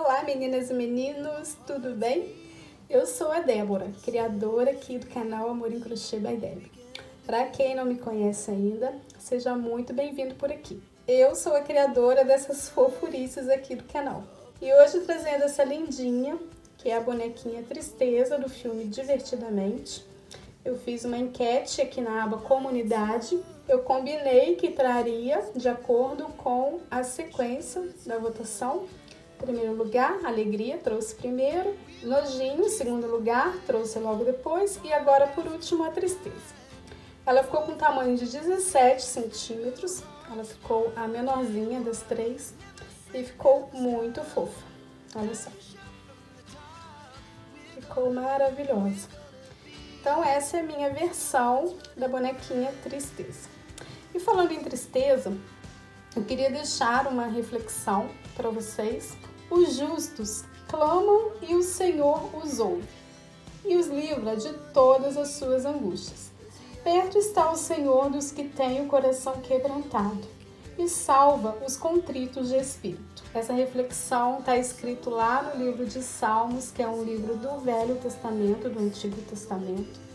Olá, meninas e meninos, tudo bem? Eu sou a Débora, criadora aqui do canal Amor em Crochê by Deb. Para quem não me conhece ainda, seja muito bem-vindo por aqui. Eu sou a criadora dessas fofurices aqui do canal. E hoje trazendo essa lindinha, que é a bonequinha Tristeza do filme Divertidamente. Eu fiz uma enquete aqui na aba Comunidade. Eu combinei que traria de acordo com a sequência da votação. Primeiro lugar, Alegria, trouxe primeiro. Nojinho, segundo lugar, trouxe logo depois. E agora, por último, a Tristeza. Ela ficou com um tamanho de 17 centímetros. Ela ficou a menorzinha das três. E ficou muito fofa. Olha só. Ficou maravilhosa. Então, essa é a minha versão da bonequinha Tristeza. E falando em tristeza, eu queria deixar uma reflexão para vocês. Os justos clamam e o Senhor os ouve, e os livra de todas as suas angústias. Perto está o Senhor dos que têm o coração quebrantado, e salva os contritos de espírito. Essa reflexão está escrito lá no livro de Salmos, que é um livro do Velho Testamento, do Antigo Testamento.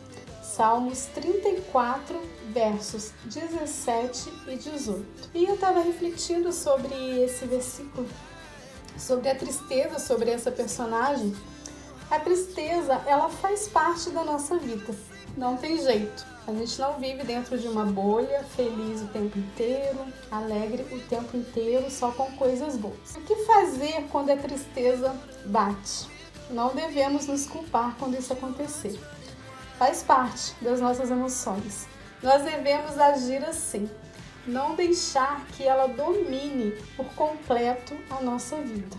Salmos 34, versos 17 e 18. E eu estava refletindo sobre esse versículo, sobre a tristeza, sobre essa personagem. A tristeza, ela faz parte da nossa vida, não tem jeito. A gente não vive dentro de uma bolha, feliz o tempo inteiro, alegre o tempo inteiro, só com coisas boas. O que fazer quando a tristeza bate? Não devemos nos culpar quando isso acontecer. Faz parte das nossas emoções. Nós devemos agir assim, não deixar que ela domine por completo a nossa vida.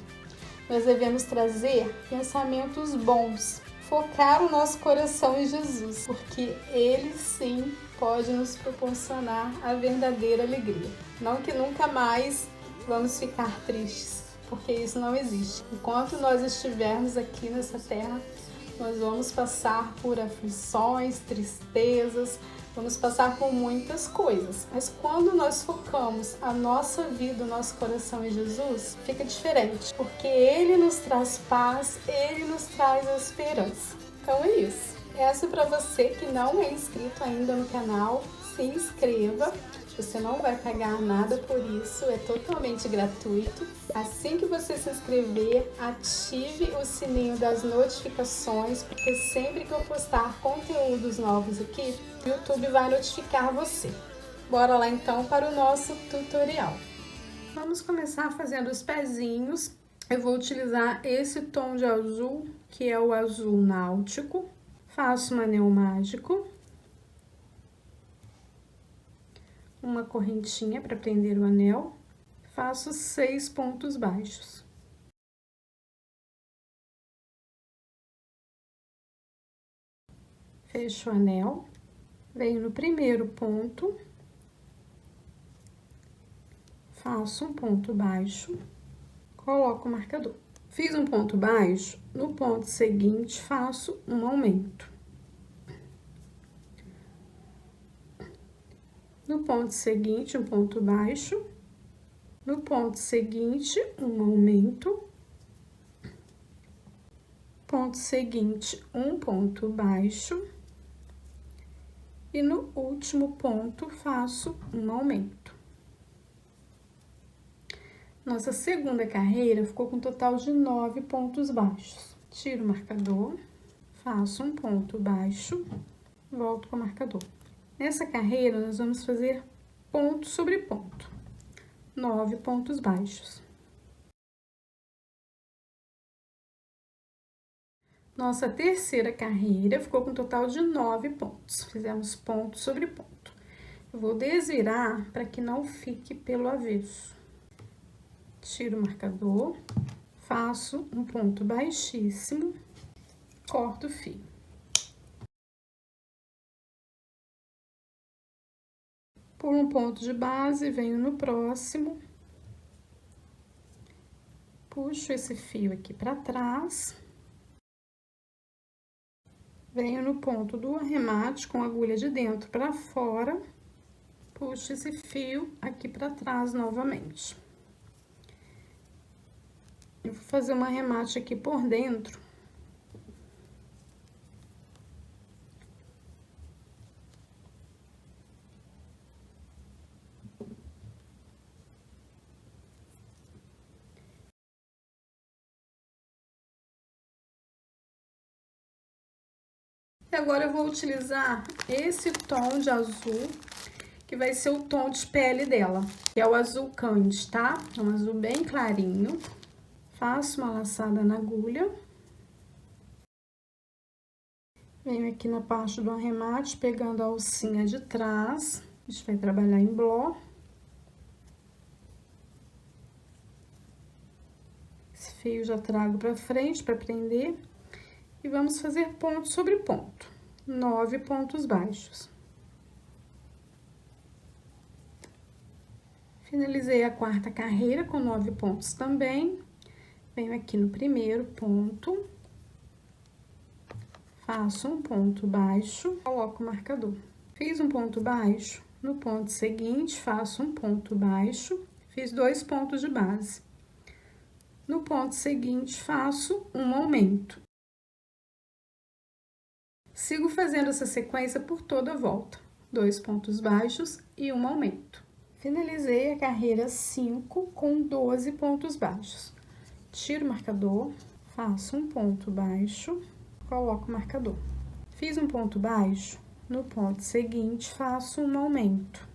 Nós devemos trazer pensamentos bons, focar o nosso coração em Jesus, porque Ele sim pode nos proporcionar a verdadeira alegria. Não que nunca mais vamos ficar tristes, porque isso não existe. Enquanto nós estivermos aqui nessa terra, nós vamos passar por aflições, tristezas, vamos passar por muitas coisas. Mas quando nós focamos a nossa vida, o nosso coração em Jesus, fica diferente. Porque Ele nos traz paz, Ele nos traz a esperança. Então é isso. Essa é para você que não é inscrito ainda no canal, se inscreva. Você não vai pagar nada por isso, é totalmente gratuito. Assim que você se inscrever, ative o sininho das notificações, porque sempre que eu postar conteúdos novos aqui, o YouTube vai notificar você. Bora lá então para o nosso tutorial. Vamos começar fazendo os pezinhos. Eu vou utilizar esse tom de azul, que é o azul náutico. Faço um anel mágico. Uma correntinha para prender o anel, faço 6 pontos baixos. Fecho o anel, venho no primeiro ponto, faço um ponto baixo, coloco o marcador. Fiz um ponto baixo, no ponto seguinte faço um aumento. No ponto seguinte, um ponto baixo. No ponto seguinte, um aumento. Ponto seguinte, um ponto baixo. E no último ponto, faço um aumento. Nossa segunda carreira ficou com um total de 9 pontos baixos. Tiro o marcador, faço um ponto baixo, volto com o marcador. Nessa carreira, nós vamos fazer ponto sobre ponto, 9 pontos baixos. Nossa terceira carreira ficou com um total de 9 pontos, fizemos ponto sobre ponto. Eu vou desvirar para que não fique pelo avesso. Tiro o marcador, faço um ponto baixíssimo, corto o fio. Por um ponto de base, venho no próximo, puxo esse fio aqui para trás, venho no ponto do arremate com a agulha de dentro para fora, puxo esse fio aqui para trás novamente. Eu vou fazer um arremate aqui por dentro. E agora eu vou utilizar esse tom de azul, que vai ser o tom de pele dela, que é o azul candy, tá? É um azul bem clarinho. Faço uma laçada na agulha. Venho aqui na parte do arremate, pegando a alcinha de trás. A gente vai trabalhar em bló. Esse fio já trago pra frente pra prender. E vamos fazer ponto sobre ponto. 9 pontos baixos. Finalizei a quarta carreira com 9 pontos também. Venho aqui no primeiro ponto. Faço um ponto baixo, coloco o marcador. Fiz um ponto baixo, no ponto seguinte, faço um ponto baixo, fiz 2 pontos de base. No ponto seguinte, faço um aumento. Sigo fazendo essa sequência por toda a volta. 2 pontos baixos e um aumento. Finalizei a carreira 5 com 12 pontos baixos. Tiro o marcador, faço um ponto baixo, coloco o marcador. Fiz um ponto baixo, no ponto seguinte, faço um aumento.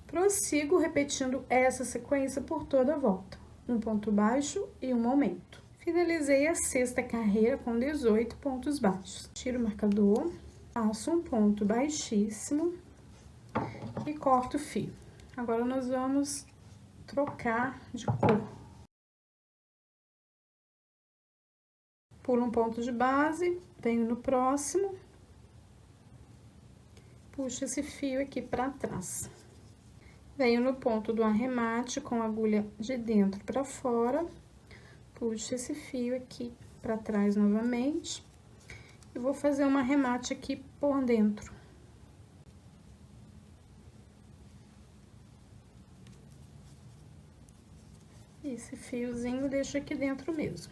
Prossigo repetindo essa sequência por toda a volta. Um ponto baixo e um aumento. Finalizei a sexta carreira com 18 pontos baixos. Tiro o marcador, faço um ponto baixíssimo e corto o fio. Agora, nós vamos trocar de cor. Pulo um ponto de base, venho no próximo, puxo esse fio aqui pra trás. Venho no ponto do arremate com a agulha de dentro pra fora, puxo esse fio aqui pra trás novamente e vou fazer um arremate aqui por dentro. Esse fiozinho deixo aqui dentro mesmo.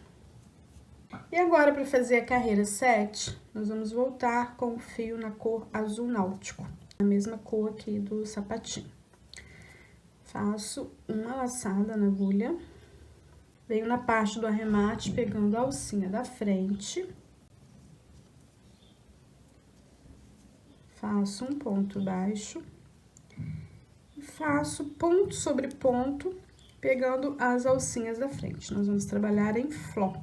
E agora, para fazer a carreira 7, nós vamos voltar com o fio na cor azul náutico, a mesma cor aqui do sapatinho. Faço uma laçada na agulha, venho na parte do arremate pegando a alcinha da frente, faço um ponto baixo e faço ponto sobre ponto, pegando as alcinhas da frente. Nós vamos trabalhar em fló.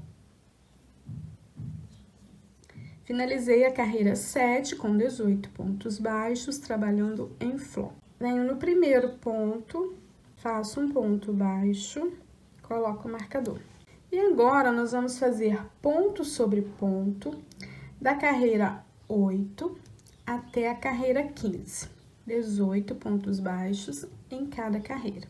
Finalizei a carreira 7 com 18 pontos baixos, trabalhando em fló. Venho no primeiro ponto, faço um ponto baixo, coloco o marcador. E agora, nós vamos fazer ponto sobre ponto da carreira 8 até a carreira 15. 18 pontos baixos em cada carreira.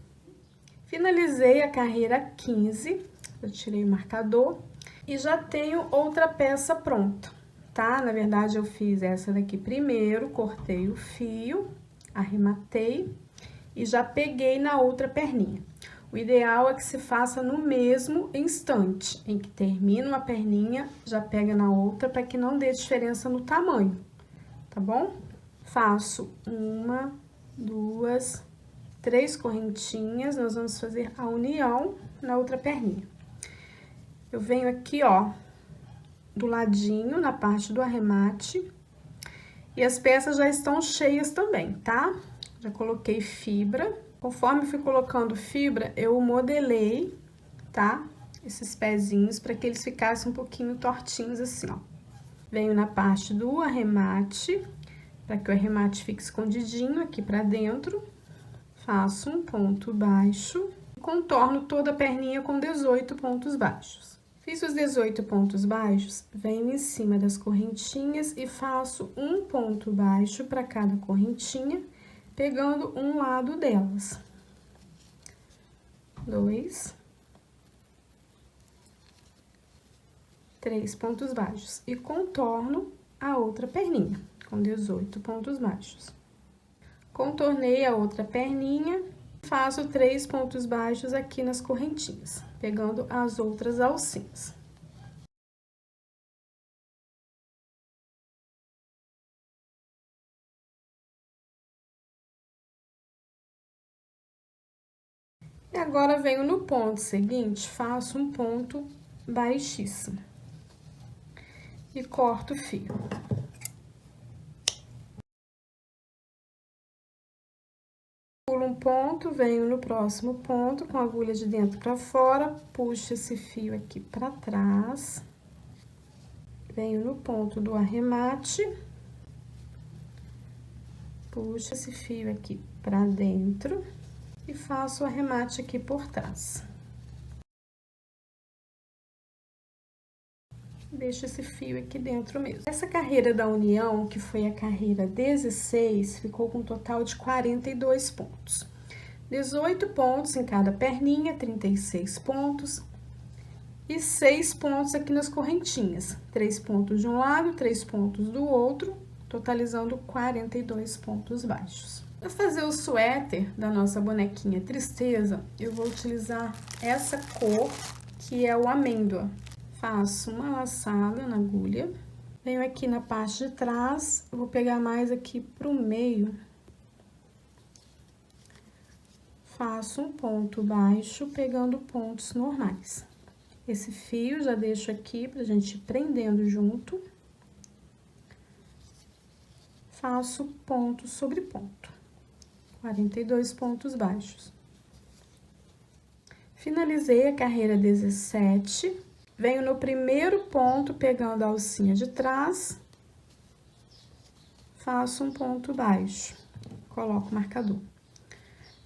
Finalizei a carreira 15, eu tirei o marcador e já tenho outra peça pronta, tá? Na verdade, eu fiz essa daqui primeiro, cortei o fio, arrematei e já peguei na outra perninha. O ideal é que se faça no mesmo instante, em que termina uma perninha, já pega na outra, para que não dê diferença no tamanho, tá bom? Faço uma, duas, 3 correntinhas, nós vamos fazer a união na outra perninha. Eu venho aqui, ó, do ladinho, na parte do arremate, e as peças já estão cheias também, tá? Já coloquei fibra. Conforme fui colocando fibra, eu modelei, tá? Esses pezinhos, para que eles ficassem um pouquinho tortinhos assim, ó. Venho na parte do arremate, para que o arremate fique escondidinho aqui pra dentro. Faço um ponto baixo, contorno toda a perninha com 18 pontos baixos. Fiz os 18 pontos baixos, venho em cima das correntinhas e faço um ponto baixo para cada correntinha, pegando um lado delas. 2, 3 pontos baixos e contorno a outra perninha com 18 pontos baixos. Contornei a outra perninha, faço 3 pontos baixos aqui nas correntinhas, pegando as outras alcinhas. E agora, venho no ponto seguinte, faço um ponto baixíssimo e corto o fio. Pulo um ponto, venho no próximo ponto, com a agulha de dentro para fora, puxo esse fio aqui para trás, venho no ponto do arremate, puxo esse fio aqui para dentro e faço o arremate aqui por trás. Deixo esse fio aqui dentro mesmo. Essa carreira da união, que foi a carreira 16, ficou com um total de 42 pontos. 18 pontos em cada perninha, 36 pontos. E 6 pontos aqui nas correntinhas. 3 pontos de um lado, 3 pontos do outro, totalizando 42 pontos baixos. Para fazer o suéter da nossa bonequinha Tristeza, eu vou utilizar essa cor, que é o amêndoa. Faço uma laçada na agulha, venho aqui na parte de trás, vou pegar mais aqui pro meio, faço um ponto baixo, pegando pontos normais. Esse fio já deixo aqui pra gente ir prendendo junto, faço ponto sobre ponto, 42 pontos baixos. Finalizei a carreira 17. Venho no primeiro ponto, pegando a alcinha de trás, faço um ponto baixo, coloco o marcador.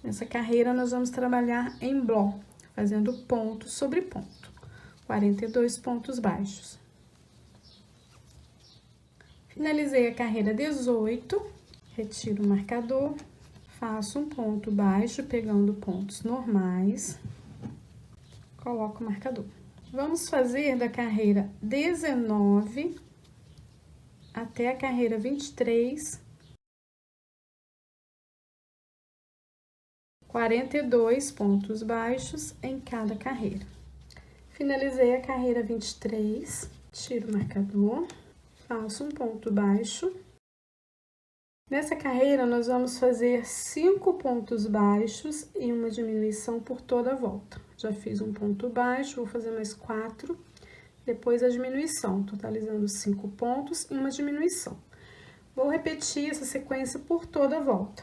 Nessa carreira, nós vamos trabalhar em bló, fazendo ponto sobre ponto, 42 pontos baixos. Finalizei a carreira 18, retiro o marcador, faço um ponto baixo, pegando pontos normais, coloco o marcador. Vamos fazer da carreira 19 até a carreira 23, 42 pontos baixos em cada carreira. Finalizei a carreira 23, tiro o marcador, faço um ponto baixo. Nessa carreira, nós vamos fazer 5 pontos baixos e uma diminuição por toda a volta. Já fiz um ponto baixo, vou fazer mais 4, depois a diminuição, totalizando 5 pontos e uma diminuição. Vou repetir essa sequência por toda a volta.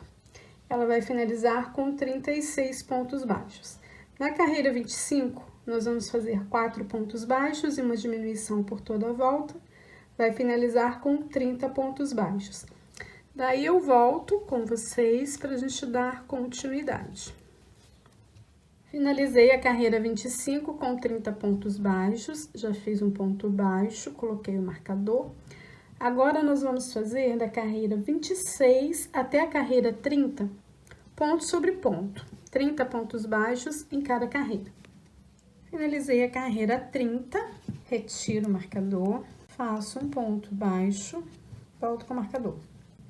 Ela vai finalizar com 36 pontos baixos. Na carreira 25, nós vamos fazer 4 pontos baixos e uma diminuição por toda a volta. Vai finalizar com 30 pontos baixos. Daí, eu volto com vocês para a gente dar continuidade. Finalizei a carreira 25 com 30 pontos baixos, já fiz um ponto baixo, coloquei o marcador. Agora, nós vamos fazer da carreira 26 até a carreira 30, ponto sobre ponto, 30 pontos baixos em cada carreira. Finalizei a carreira 30, retiro o marcador, faço um ponto baixo, volto com o marcador.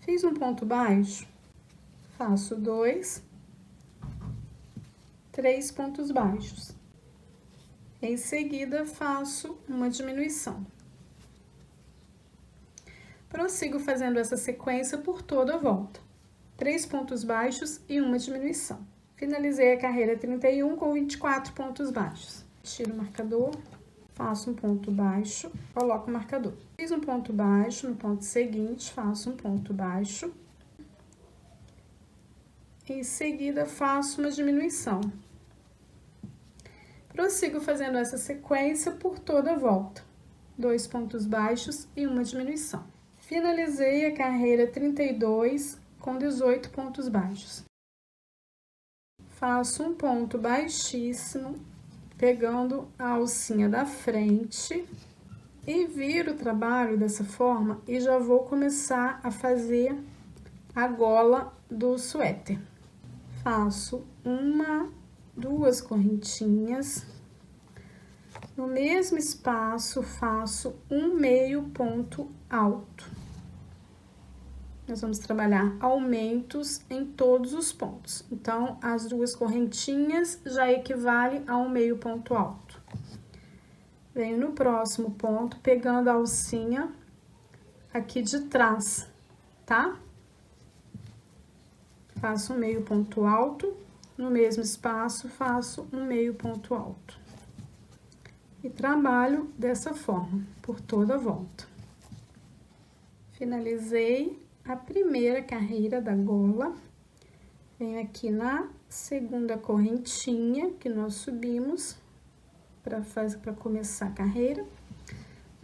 Fiz um ponto baixo, faço 2, 3 pontos baixos. Em seguida, faço uma diminuição. Prossigo fazendo essa sequência por toda a volta. 3 pontos baixos e uma diminuição. Finalizei a carreira 31 com 24 pontos baixos. Tiro o marcador, faço um ponto baixo, coloco o marcador. Fiz um ponto baixo, no ponto seguinte, faço um ponto baixo. Em seguida, faço uma diminuição. Prossigo fazendo essa sequência por toda a volta. 2 pontos baixos e uma diminuição. Finalizei a carreira 32 com 18 pontos baixos. Faço um ponto baixíssimo, pegando a alcinha da frente e viro o trabalho dessa forma e já vou começar a fazer a gola do suéter. Faço 1, 2 correntinhas, no mesmo espaço faço um meio ponto alto. nós vamos trabalhar aumentos em todos os pontos. Então, as duas correntinhas já equivale a um meio ponto alto. Venho no próximo ponto, pegando a alcinha aqui de trás, tá? Faço um meio ponto alto, no mesmo espaço faço um meio ponto alto. E trabalho dessa forma, por toda a volta. Finalizei a primeira carreira da gola. Venho aqui na segunda correntinha que nós subimos para começar a carreira.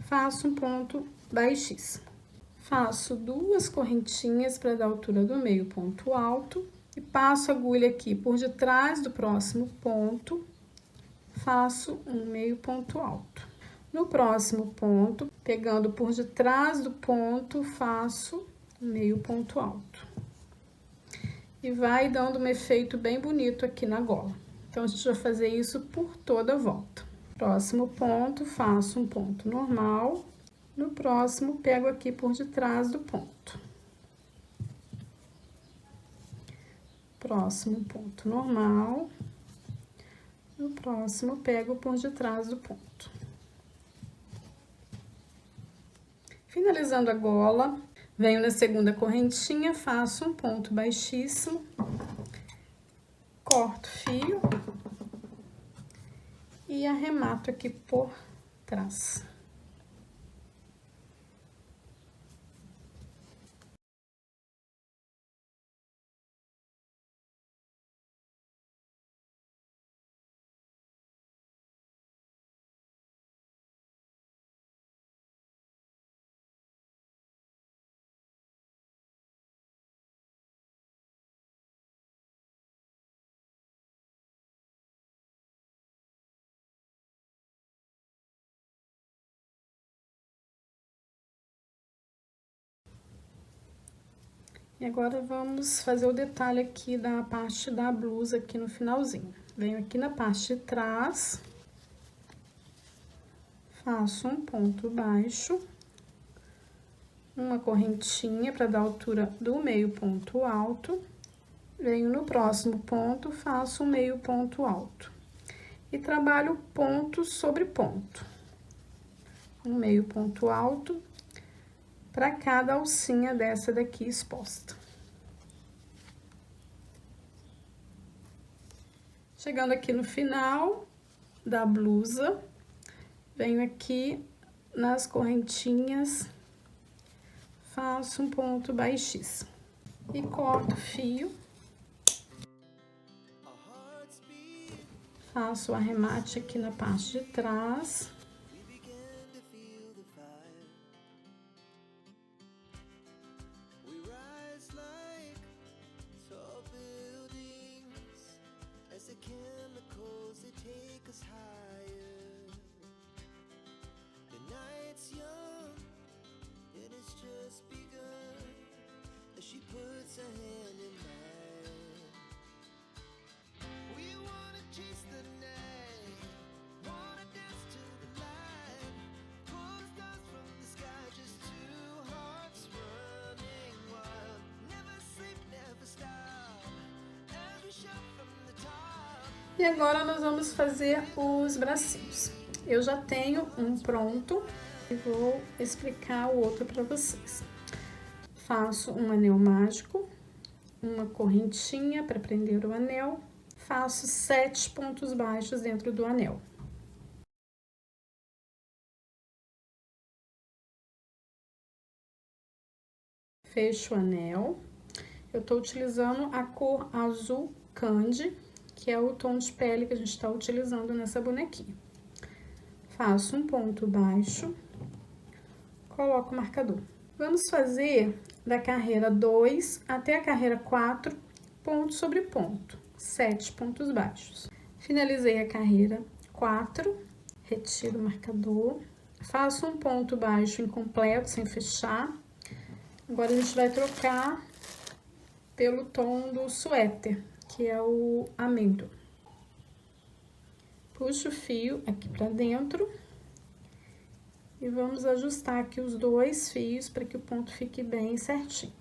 Faço um ponto baixíssimo. Faço duas correntinhas para dar a altura do meio ponto alto e passo a agulha aqui por detrás do próximo ponto, faço um meio ponto alto. No próximo ponto, pegando por detrás do ponto, faço um meio ponto alto. E vai dando um efeito bem bonito aqui na gola. Então, a gente vai fazer isso por toda a volta. Próximo ponto, faço um ponto normal. No próximo, pego aqui por detrás do ponto. Próximo ponto normal. No próximo, pego por detrás do ponto. Finalizando a gola, venho na segunda correntinha, faço um ponto baixíssimo, corto fio e arremato aqui por trás. E agora, vamos fazer o detalhe aqui da parte da blusa aqui no finalzinho. Venho aqui na parte de trás, faço um ponto baixo, uma correntinha para dar a altura do meio ponto alto. Venho no próximo ponto, faço um meio ponto alto. E trabalho ponto sobre ponto. Um meio ponto alto para cada alcinha dessa daqui exposta. Chegando aqui no final da blusa, venho aqui nas correntinhas, faço um ponto baixíssimo e corto o fio. Faço o arremate aqui na parte de trás. E agora, nós vamos fazer os bracinhos. Eu já tenho um pronto e vou explicar o outro para vocês. Faço um anel mágico, uma correntinha para prender o anel, faço 7 pontos baixos dentro do anel. Fecho o anel. Eu tô utilizando a cor azul candy, que é o tom de pele que a gente está utilizando nessa bonequinha. Faço um ponto baixo, coloco o marcador. Vamos fazer da carreira 2 até a carreira 4, ponto sobre ponto, 7 pontos baixos. Finalizei a carreira 4, retiro o marcador, faço um ponto baixo incompleto, sem fechar. Agora, a gente vai trocar pelo tom do suéter, que é o amêndoa. Puxo o fio aqui pra dentro e vamos ajustar aqui os dois fios para que o ponto fique bem certinho.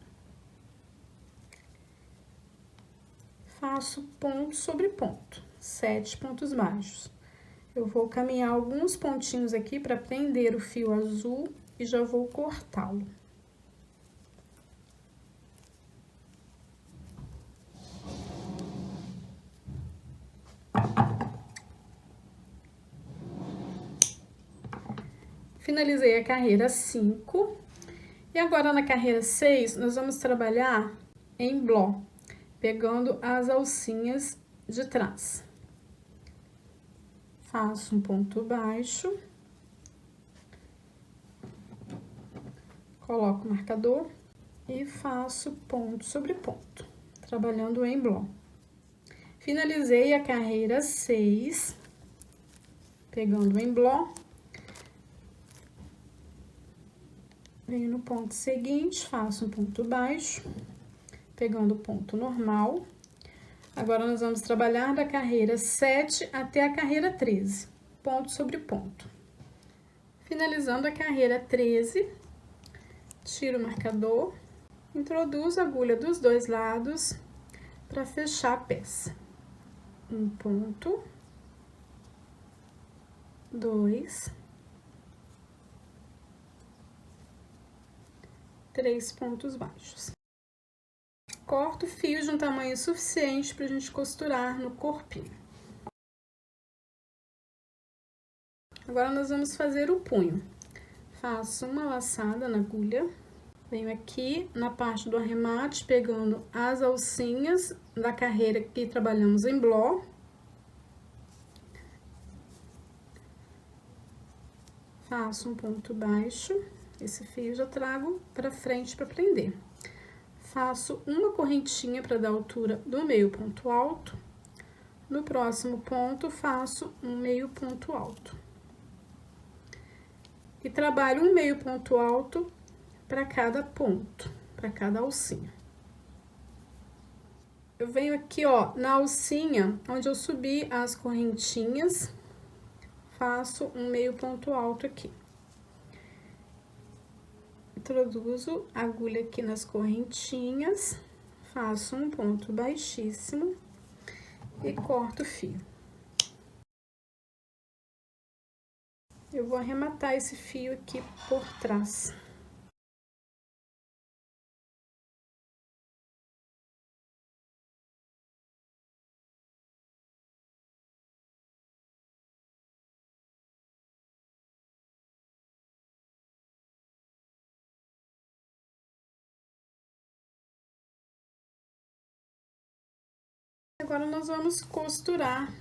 faço ponto sobre ponto, 7 pontos baixos. Eu vou caminhar alguns pontinhos aqui para prender o fio azul e já vou cortá-lo. Finalizei a carreira 5 e agora na carreira 6 nós vamos trabalhar em bló, pegando as alcinhas de trás. Faço um ponto baixo, coloco o marcador e faço ponto sobre ponto, trabalhando em bló. Finalizei a carreira 6, pegando em bló. Venho no ponto seguinte, faço um ponto baixo, pegando o ponto normal. Agora, nós vamos trabalhar da carreira 7 até a carreira 13, ponto sobre ponto. Finalizando a carreira 13, tiro o marcador, introduzo a agulha dos dois lados para fechar a peça. Um ponto, 2, 3 pontos baixos. Corto o fio de um tamanho suficiente para a gente costurar no corpinho. Agora, nós vamos fazer o punho. Faço uma laçada na agulha, venho aqui na parte do arremate, pegando as alcinhas da carreira que trabalhamos em bló. Faço um ponto baixo, esse fio já trago para frente para prender. Faço uma correntinha para dar altura do meio ponto alto. No próximo ponto, faço um meio ponto alto. E trabalho um meio ponto alto para cada ponto, para cada alcinha. Eu venho aqui, ó, na alcinha, onde eu subi as correntinhas, faço um meio ponto alto aqui. Introduzo a agulha aqui nas correntinhas, faço um ponto baixíssimo e corto o fio. Eu vou arrematar esse fio aqui por trás. Agora, nós vamos costurar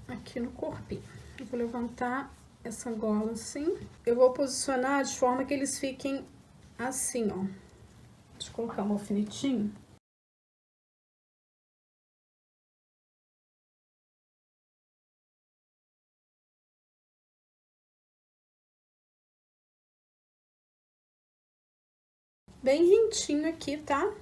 aqui no corpinho. Eu vou levantar essa gola assim. Eu vou posicionar de forma que eles fiquem assim, ó. Deixa eu colocar um alfinetinho. Bem rentinho aqui, tá?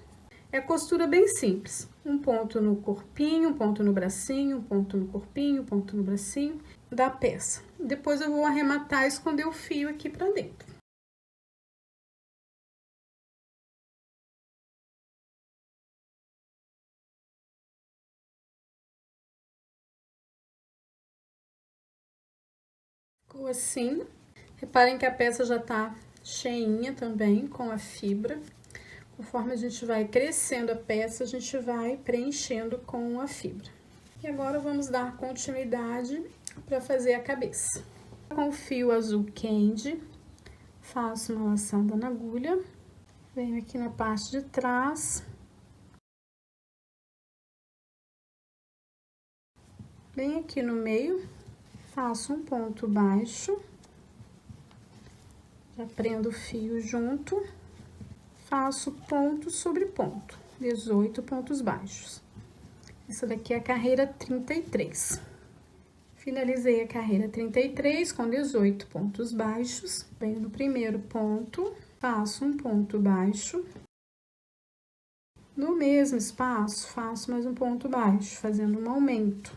É costura bem simples. Um ponto no corpinho, um ponto no bracinho, um ponto no corpinho, um ponto no bracinho da peça. Depois eu vou arrematar e esconder o fio aqui pra dentro. Ficou assim. Reparem que a peça já tá cheinha também com a fibra. Conforme a gente vai crescendo a peça, a gente vai preenchendo com a fibra. E agora, vamos dar continuidade para fazer a cabeça. Com o fio azul candy, faço uma laçada na agulha, venho aqui na parte de trás, bem aqui no meio, faço um ponto baixo, já prendo o fio junto. Faço ponto sobre ponto, 18 pontos baixos. Essa daqui é a carreira 33. Finalizei a carreira 33 com 18 pontos baixos. Venho no primeiro ponto, faço um ponto baixo. No mesmo espaço, faço mais um ponto baixo, fazendo um aumento.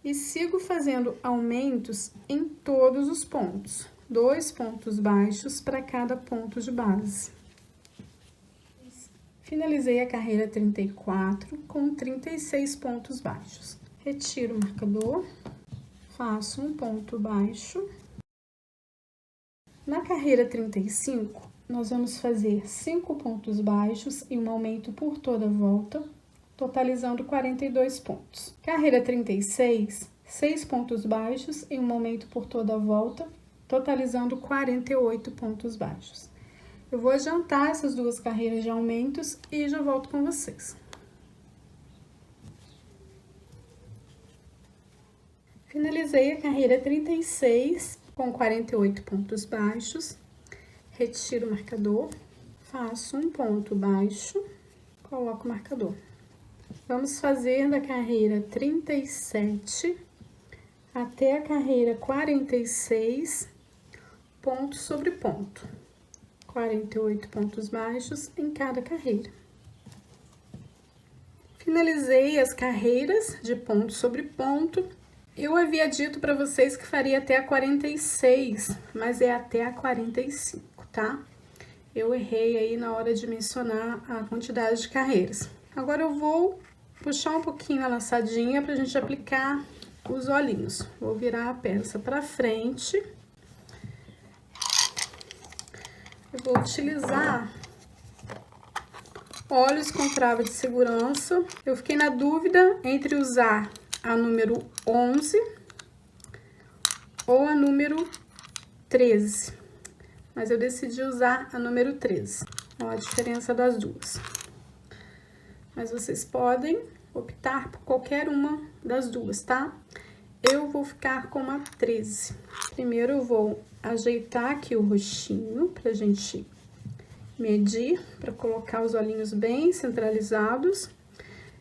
E sigo fazendo aumentos em todos os pontos. 2 pontos baixos para cada ponto de base. Finalizei a carreira 34 com 36 pontos baixos. Retiro o marcador, faço um ponto baixo. Na carreira 35, nós vamos fazer 5 pontos baixos e um aumento por toda a volta, totalizando 42 pontos. Carreira 36, 6 pontos baixos e um aumento por toda a volta, totalizando 48 pontos baixos. Eu vou adiantar essas duas carreiras de aumentos e já volto com vocês. Finalizei a carreira 36 com 48 pontos baixos. Retiro o marcador, faço um ponto baixo, coloco o marcador. Vamos fazer da carreira 37 até a carreira 46, ponto sobre ponto. 48 pontos baixos em cada carreira. Finalizei as carreiras de ponto sobre ponto. Eu havia dito para vocês que faria até a 46, mas é até a 45, tá? Eu errei aí na hora de mencionar a quantidade de carreiras. Agora eu vou puxar um pouquinho a laçadinha pra gente aplicar os olhinhos. Vou virar a peça pra frente. Eu vou utilizar olhos com trava de segurança. Eu fiquei na dúvida entre usar a número 11 ou a número 13, mas eu decidi usar a número 13. Olha a diferença das duas. Mas vocês podem optar por qualquer uma das duas, tá? Eu vou ficar com a 13. Primeiro eu vou ajeitar aqui o rostinho pra gente medir, pra colocar os olhinhos bem centralizados.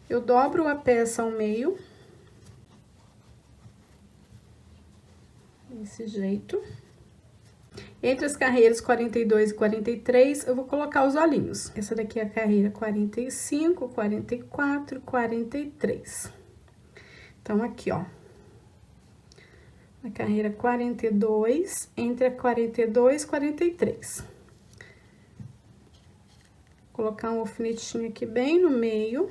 Eu dobro a peça ao meio. Desse jeito. Entre as carreiras 42 e 43, eu vou colocar os olhinhos. Essa daqui é a carreira 45, 44, 43. Então, aqui, ó. Na carreira 42, entre a 42 e 43. Vou colocar um alfinetinho aqui bem no meio.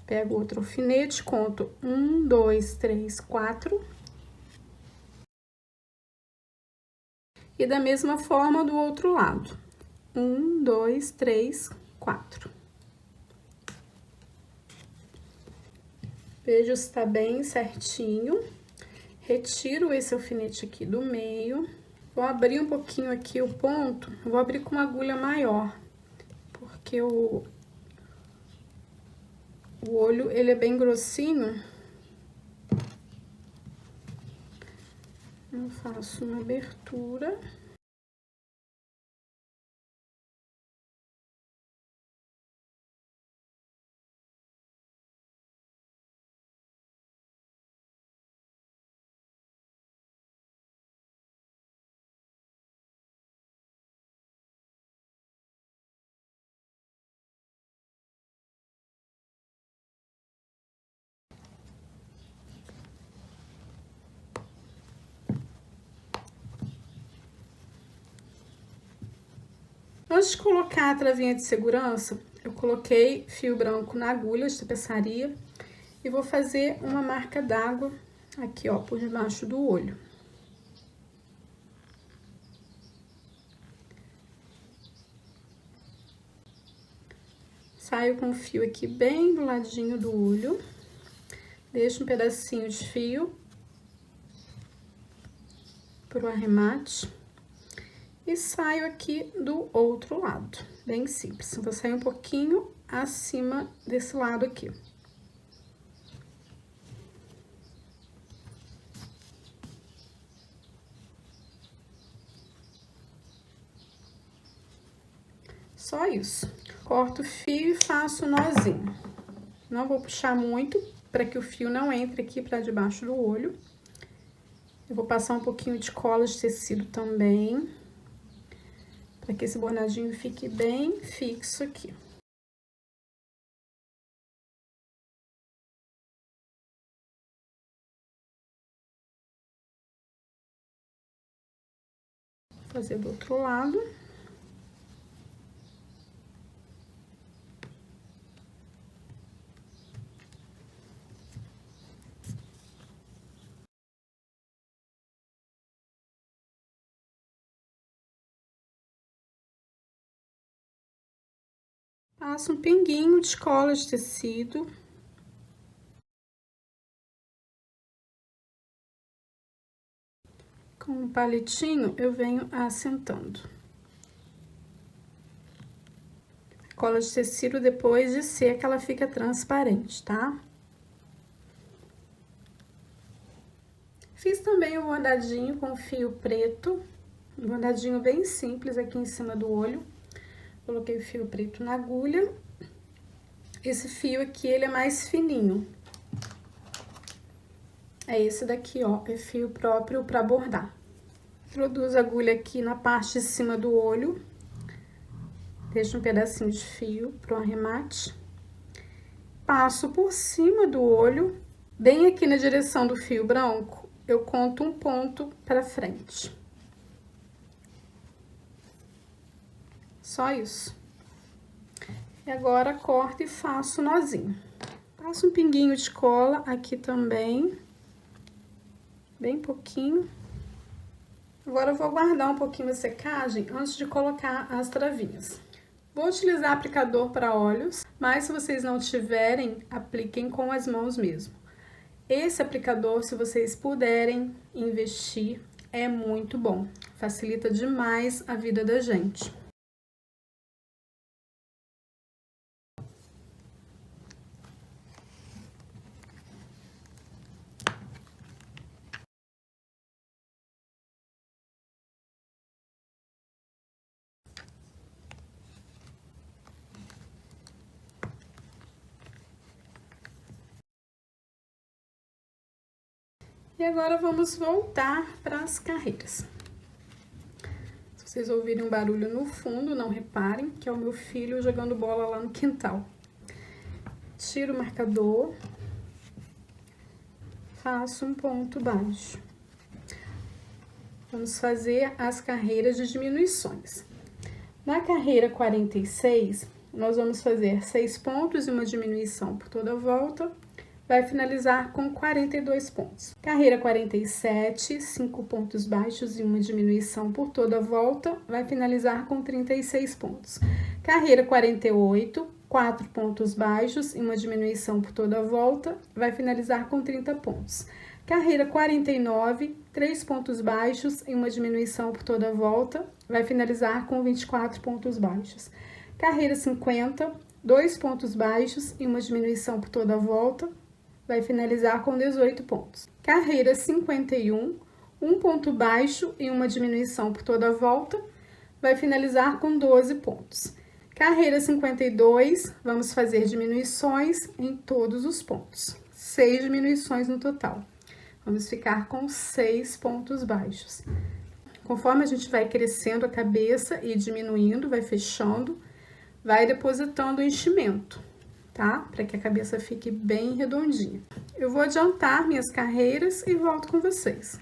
Pego outro alfinete, conto 1, 2, 3, 4. E da mesma forma do outro lado. 1, 2, 3, 4. Vejo se tá bem certinho. Retiro esse alfinete aqui do meio. Vou abrir um pouquinho aqui o ponto. Vou abrir com uma agulha maior, porque o olho, ele é bem grossinho. Eu faço uma abertura. Antes de colocar a travinha de segurança, eu coloquei fio branco na agulha de tapeçaria e vou fazer uma marca d'água aqui, ó, por debaixo do olho. Saio com o fio aqui bem do ladinho do olho, deixo um pedacinho de fio pro arremate. E saio aqui do outro lado, bem simples. Vou sair um pouquinho acima desse lado aqui. Só isso. Corto o fio e faço o nozinho. Não vou puxar muito, para que o fio não entre aqui para debaixo do olho. Eu vou passar um pouquinho de cola de tecido também, para que esse bordadinho fique bem fixo aqui. fazer do outro lado. Passo um pinguinho de cola de tecido. Com um palitinho, eu venho assentando. A cola de tecido, depois de seca, ela fica transparente, tá? Fiz também um bordadinho com fio preto, um bordadinho bem simples aqui em cima do olho. Coloquei o fio preto na agulha. Esse fio aqui, ele é mais fininho. É esse daqui, ó, é fio próprio para bordar. Introduzo a agulha aqui na parte de cima do olho. Deixo um pedacinho de fio para o arremate. Passo por cima do olho, bem aqui na direção do fio branco, eu conto um ponto para frente. Só isso. E agora, corto e faço nozinho. Passo um pinguinho de cola aqui também. Bem pouquinho. Agora, eu vou guardar um pouquinho a secagem antes de colocar as travinhas. Vou utilizar aplicador para olhos, mas se vocês não tiverem, apliquem com as mãos mesmo. Esse aplicador, se vocês puderem investir, é muito bom. Facilita demais a vida da gente. E agora, vamos voltar para as carreiras. Se vocês ouvirem um barulho no fundo, não reparem, que é o meu filho jogando bola lá no quintal. Tiro o marcador, faço um ponto baixo. Vamos fazer as carreiras de diminuições. Na carreira 46, nós vamos fazer 6 pontos e uma diminuição por toda a volta. Vai finalizar com 42 pontos. Carreira 47, 5 pontos baixos e uma diminuição por toda a volta, vai finalizar com 36 pontos. Carreira 48, 4 pontos baixos e uma diminuição por toda a volta, vai finalizar com 30 pontos. Carreira 49, 3 pontos baixos e uma diminuição por toda a volta, vai finalizar com 24 pontos baixos. Carreira 50, 2 pontos baixos e uma diminuição por toda a volta, vai finalizar com 18 pontos. Carreira 51, 1 ponto baixo e uma diminuição por toda a volta, vai finalizar com 12 pontos. Carreira 52, vamos fazer diminuições em todos os pontos. 6 diminuições no total. Vamos ficar com 6 pontos baixos. Conforme a gente vai crescendo a cabeça e diminuindo, vai fechando, vai depositando o enchimento, tá? Para que a cabeça fique bem redondinha. Eu vou adiantar minhas carreiras e volto com vocês.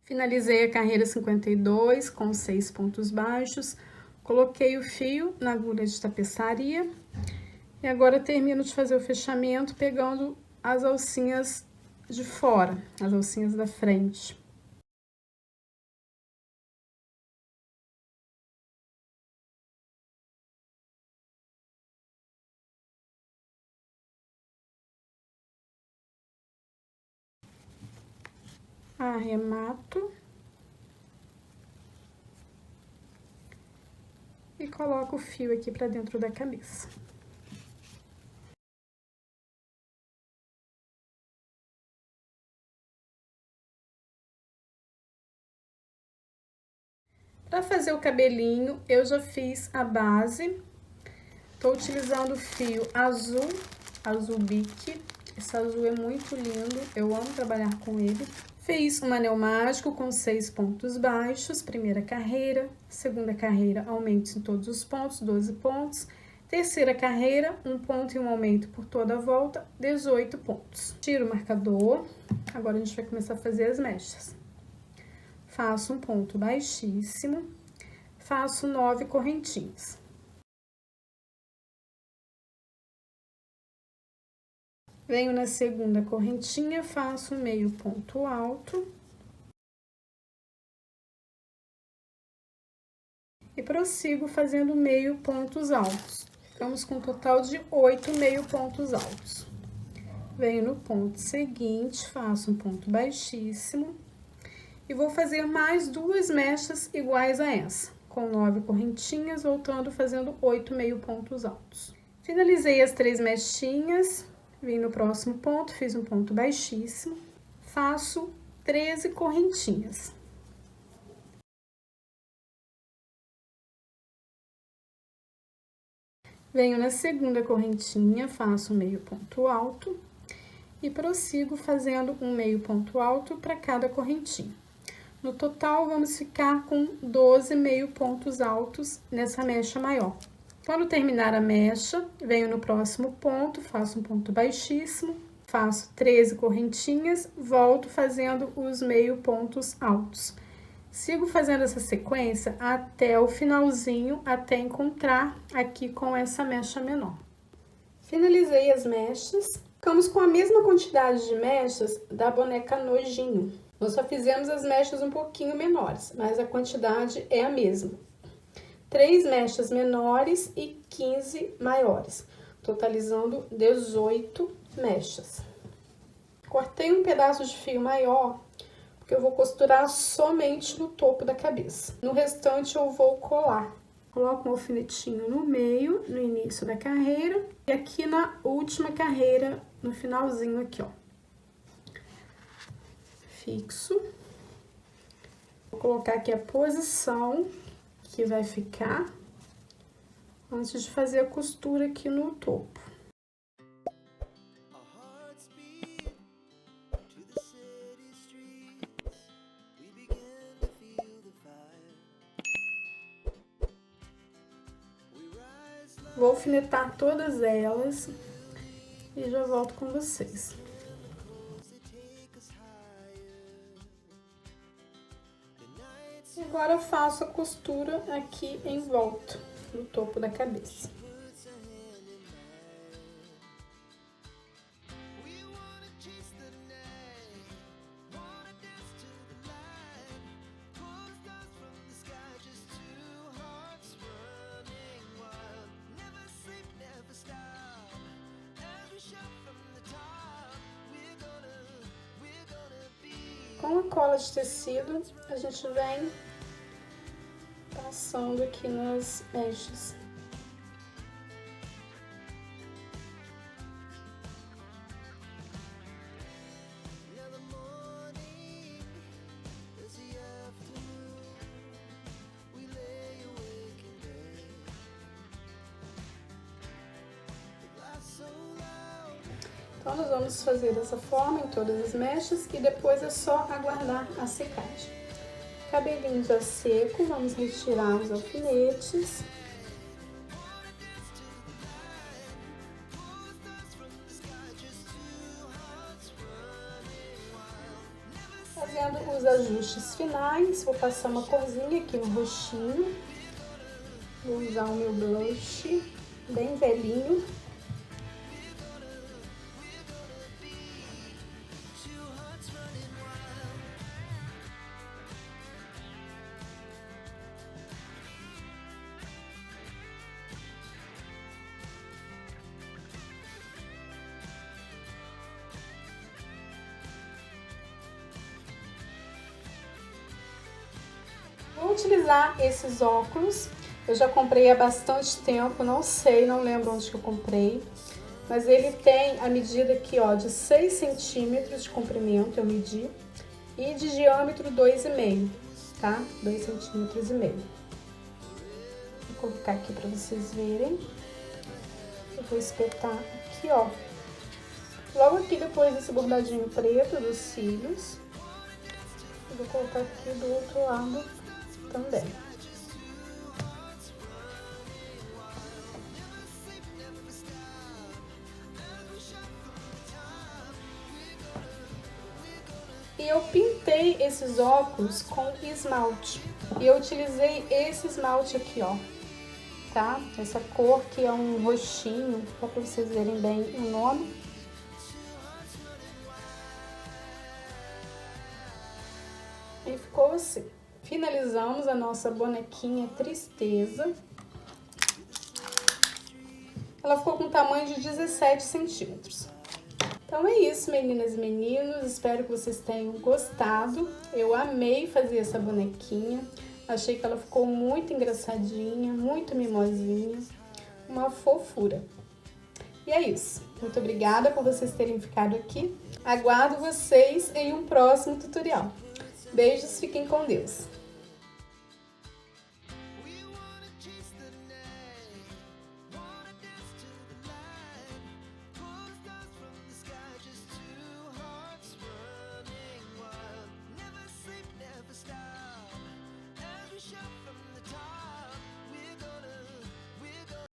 Finalizei a carreira 52 com 6 pontos baixos, coloquei o fio na agulha de tapeçaria e agora termino de fazer o fechamento pegando as alcinhas de fora, as alcinhas da frente. Arremato e coloco o fio aqui para dentro da cabeça. Para fazer o cabelinho, eu já fiz a base. Tô utilizando o fio azul, azul bique. Esse azul é muito lindo, eu amo trabalhar com ele. Fiz um anel mágico com 6 pontos baixos, primeira carreira, segunda carreira, aumento em todos os pontos, 12 pontos. Terceira carreira, 1 ponto e um aumento por toda a volta, 18 pontos. Tiro o marcador, agora a gente vai começar a fazer as mechas. Faço um ponto baixíssimo, faço 9 correntinhas. Venho na segunda correntinha, faço meio ponto alto. E prossigo fazendo meio pontos altos. Ficamos com um total de 8 meio pontos altos. Venho no ponto seguinte, faço um ponto baixíssimo. E vou fazer mais 2 mechas iguais a essa, com 9 correntinhas, voltando fazendo 8 meio pontos altos. Finalizei as 3 mechinhas. Vim no próximo ponto, fiz um ponto baixíssimo, faço 13 correntinhas. Venho na segunda correntinha, faço meio ponto alto e prossigo fazendo um meio ponto alto para cada correntinha. No total, vamos ficar com 12 meio pontos altos nessa mecha maior. Quando terminar a mecha, venho no próximo ponto, faço um ponto baixíssimo, faço 13 correntinhas, volto fazendo os meio pontos altos. Sigo fazendo essa sequência até o finalzinho, até encontrar aqui com essa mecha menor. Finalizei as mechas, ficamos com a mesma quantidade de mechas da boneca Nojinho. Nós só fizemos as mechas um pouquinho menores, mas a quantidade é a mesma. 3 mechas menores e 15 maiores, totalizando 18 mechas. Cortei um pedaço de fio maior, porque eu vou costurar somente no topo da cabeça. No restante eu vou colar. Coloco um alfinetinho no meio, no início da carreira, e aqui na última carreira, no finalzinho aqui, ó. Fixo. Vou colocar aqui a posição que vai ficar antes de fazer a costura aqui no topo. Vou alfinetar todas elas e já volto com vocês. Agora eu faço a costura aqui em volta do topo da cabeça. Com a cola de tecido, a gente vem passando aqui nas mechas. Então, nós vamos fazer dessa forma em todas as mechas e depois é só aguardar a secagem. Cabelinho já seco, vamos retirar os alfinetes. Fazendo os ajustes finais, vou passar uma corzinha aqui no rostinho. Vou usar o meu blush bem velhinho. Vou utilizar esses óculos, eu já comprei há bastante tempo, não sei, não lembro onde que eu comprei, mas ele tem a medida aqui, ó, de 6 centímetros de comprimento, eu medi, e de diâmetro 2,5, tá? 2,5 centímetros. Vou colocar aqui pra vocês verem. Eu vou espetar aqui, ó, logo aqui depois desse bordadinho preto dos cílios. Vou colocar aqui do outro lado também. E eu pintei esses óculos com esmalte. E eu utilizei esse esmalte aqui, ó, tá? Essa cor que é um roxinho, só pra vocês verem bem o nome. E ficou assim. Finalizamos a nossa bonequinha Tristeza. Ela ficou com um tamanho de 17 centímetros. Então é isso, meninas e meninos. Espero que vocês tenham gostado. Eu amei fazer essa bonequinha. Achei que ela ficou muito engraçadinha, muito mimosinha. Uma fofura. E é isso. Muito obrigada por vocês terem ficado aqui. Aguardo vocês em um próximo tutorial. Beijos, fiquem com Deus!